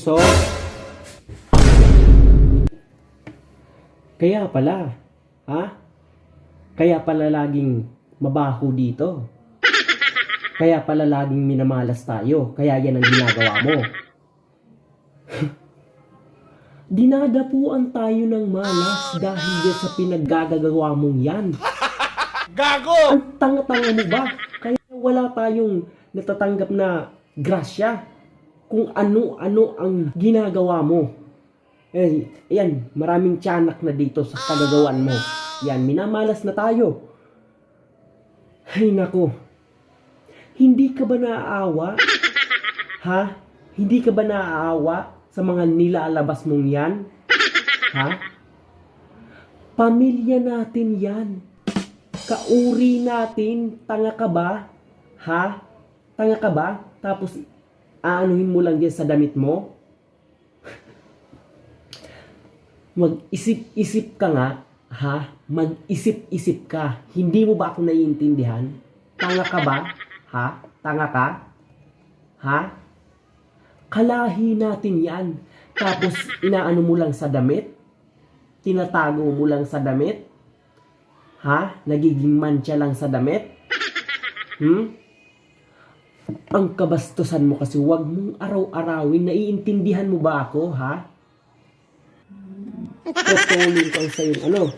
bunso. Kaya pala, ha? Kaya pala laging mabaho dito. Kaya pala laging minamalas tayo. Kaya yan ang ginagawa mo. Dinadapuan tayo ng malas dahil yan sa pinaggagawa mong yan. Gago! Ang tanga-tanga mo ba? Kaya wala tayong natatanggap na grasya kung ano-ano ang ginagawa mo. Eh, yan, maraming tiyanak na dito sa kagagawan mo. Yan, minamalas na tayo. Ay nako, hindi ka ba naaawa? Ha? Hindi ka ba naaawa sa mga nilalabas mong yan? Ha? Pamilya natin yan. Kauri natin. Tanga ka ba? Ha? Tanga ka ba? Tapos, aanuhin mo lang yan sa damit mo? Mag-isip-isip ka nga. Ha? Mag-isip-isip ka. Hindi mo ba ako naiintindihan? Tanga ka ba? Ha? Tanga ka? Ha? Kalahi natin yan. Tapos, inaano mo lang sa damit? Tinatago mo lang sa damit? Ha? Nagiging mancha lang sa damit? Ang kabastusan mo kasi wag mong araw-arawin. Naiintindihan mo ba ako, ha? Tutulong kang sa'yo, ano?